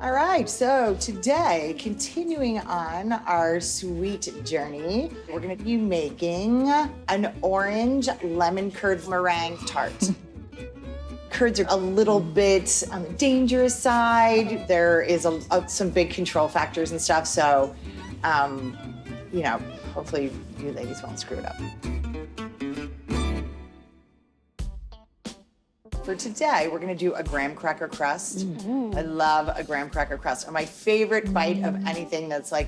All right, so today, continuing on our sweet journey, we're gonna be making an orange lemon curd meringue tart. Curds are a little bit on the dangerous side. There is some big control factors and stuff, so, hopefully you ladies won't screw it up. For today, we're gonna do a graham cracker crust. I love a graham cracker crust. And my favorite bite of anything that's like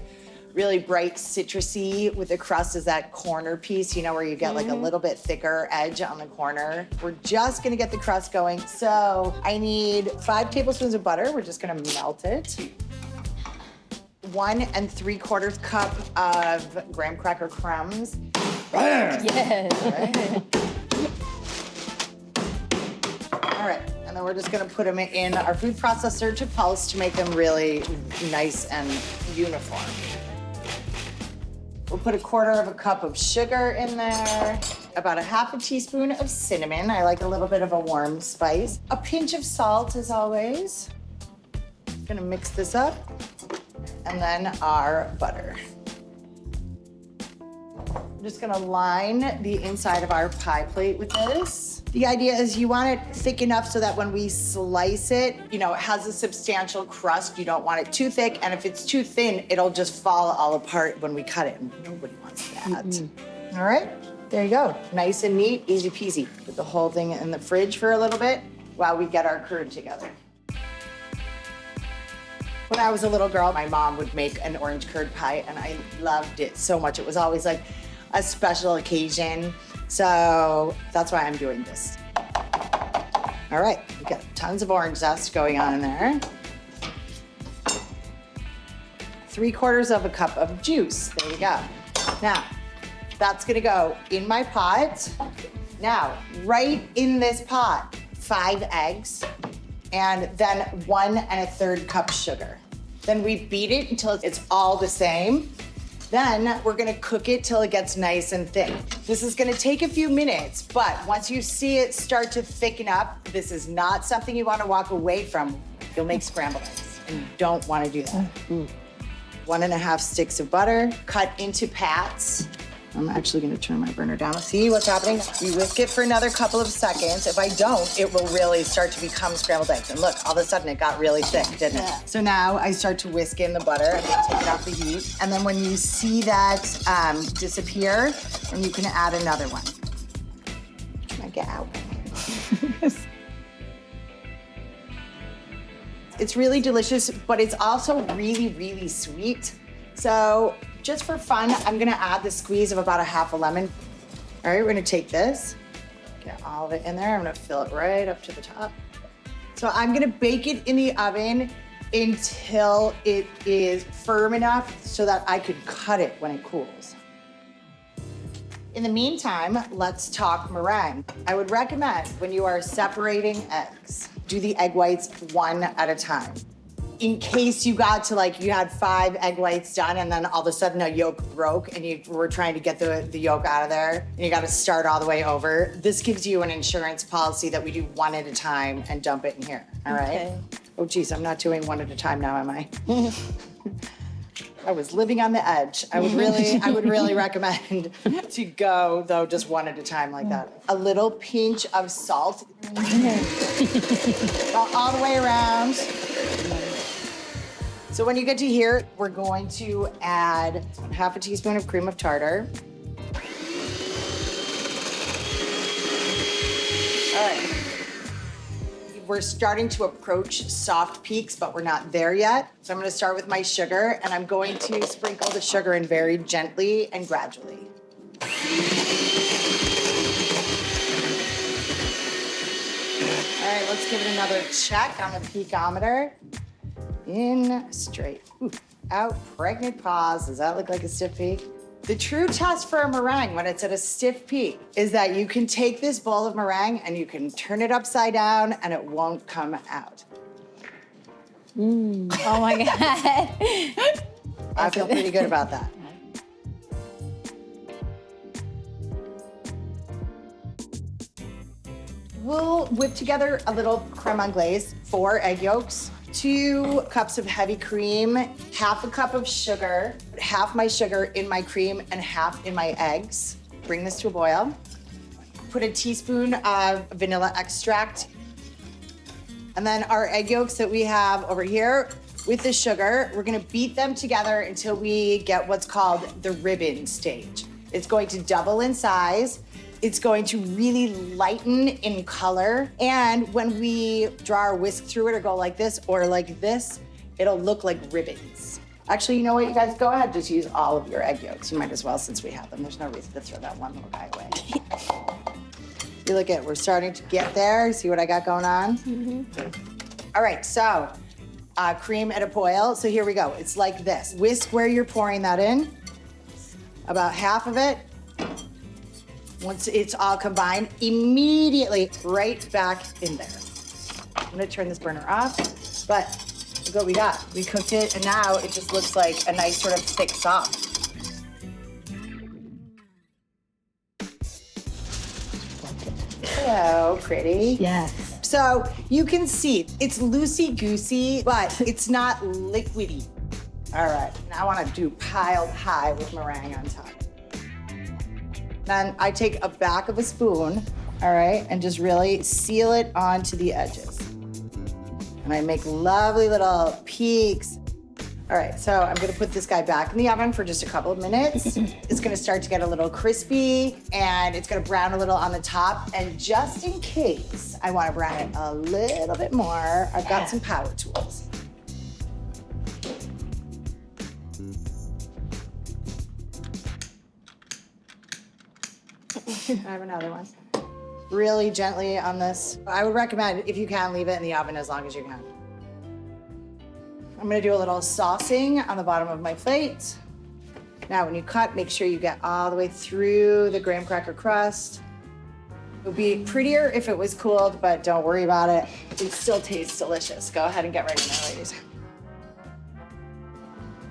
really bright citrusy with the crust is that corner piece, where you get like a little bit thicker edge on the corner. We're just gonna get the crust going. So I need 5 tablespoons of butter. We're just gonna melt it. 1 3/4 cup of graham cracker crumbs. Yes. All right, and then we're just gonna put them in our food processor to pulse to make them really nice and uniform. We'll put 1/4 cup of sugar in there, about 1/2 teaspoon of cinnamon. I like a little bit of a warm spice. A pinch of salt, as always. Gonna mix this up, and then our butter. I'm just gonna line the inside of our pie plate with this. The idea is you want it thick enough so that when we slice it, it has a substantial crust. You don't want it too thick, and if it's too thin, it'll just fall all apart when we cut it, and nobody wants that. All right, there you go. Nice and neat, easy peasy. Put the whole thing in the fridge for a little bit while we get our curd together. When I was a little girl, my mom would make an orange curd pie, and I loved it so much. It was always like a special occasion. So that's why I'm doing this. All right, we got tons of orange zest going on in there. 3/4 cup of juice. There we go. Now, that's gonna go in my pot. Now, right in this pot, 5 eggs, and then 1 1/3 cup sugar. Then we beat it until it's all the same. Then we're gonna cook it till it gets nice and thick. This is gonna take a few minutes, but once you see it start to thicken up, this is not something you wanna walk away from. You'll make scrambled eggs, and you don't wanna do that. 1 1/2 sticks of butter, cut into pats. I'm actually gonna turn my burner down. See what's happening? We whisk it for another couple of seconds. If I don't, it will really start to become scrambled eggs. And look, all of a sudden it got really thick, didn't it? So now I start to whisk in the butter. I'm gonna take it off the heat. And then when you see that disappear, then you can add another one. Can I get out? It's really delicious, but it's also really, really sweet. So just for fun, I'm gonna add the squeeze of about 1/2 lemon. All right, we're gonna take this, get all of it in there. I'm gonna fill it right up to the top. So I'm gonna bake it in the oven until it is firm enough so that I could cut it when it cools. In the meantime, let's talk meringue. I would recommend when you are separating eggs, do the egg whites 1 at a time. In case you got to you had 5 egg whites done and then all of a sudden a yolk broke and you were trying to get the yolk out of there and you got to start all the way over. This gives you an insurance policy that we do 1 at a time and dump it in here, all right? Okay. Oh geez, I'm not doing 1 at a time now, am I? I was living on the edge. I would really recommend to go though just 1 at a time like that. A little pinch of salt. All the way around. So when you get to here, we're going to add 1/2 teaspoon of cream of tartar. All right. We're starting to approach soft peaks, but we're not there yet. So I'm gonna start with my sugar, and I'm going to sprinkle the sugar in very gently and gradually. All right, let's give it another check on the peakometer. In, straight, ooh, out, pregnant pause. Does that look like a stiff peak? The true test for a meringue when it's at a stiff peak is that you can take this bowl of meringue and you can turn it upside down and it won't come out. Oh my God. I feel pretty good about that. We'll whip together a little creme anglaise, 4 egg yolks, 2 cups of heavy cream, half a cup of sugar, half my sugar in my cream and half in my eggs. Bring this to a boil. Put a teaspoon of vanilla extract. And then our egg yolks that we have over here with the sugar, we're gonna beat them together until we get what's called the ribbon stage. It's going to double in size. It's going to really lighten in color. And when we draw our whisk through it or go like this or like this, it'll look like ribbons. Actually, you know what, you guys, go ahead, just use all of your egg yolks. You might as well since we have them. There's no reason to throw that one little guy away. You look at, we're starting to get there. See what I got going on? Mm-hmm. All right, so cream at a boil. So here we go. It's like this. Whisk where you're pouring that in. About half of it. Once it's all combined, immediately right back in there. I'm gonna turn this burner off, but look what we got. We cooked it, and now it just looks like a nice sort of thick sauce. So pretty. Yes. So you can see it's loosey-goosey, but it's not liquidy. All right, now I wanna do piled high with meringue on top. Then I take a back of a spoon, all right, and just really seal it onto the edges. And I make lovely little peaks. All right, so I'm gonna put this guy back in the oven for just a couple of minutes. It's gonna start to get a little crispy and it's gonna brown a little on the top. And just in case I wanna brown it a little bit more, I've got some power tools. I have another one. Really gently on this. I would recommend, if you can, leave it in the oven as long as you can. I'm gonna do a little saucing on the bottom of my plate. Now, when you cut, make sure you get all the way through the graham cracker crust. It would be prettier if it was cooled, but don't worry about it. It still tastes delicious. Go ahead and get ready now, ladies.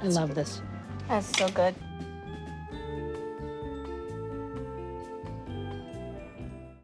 I love this. That's so good.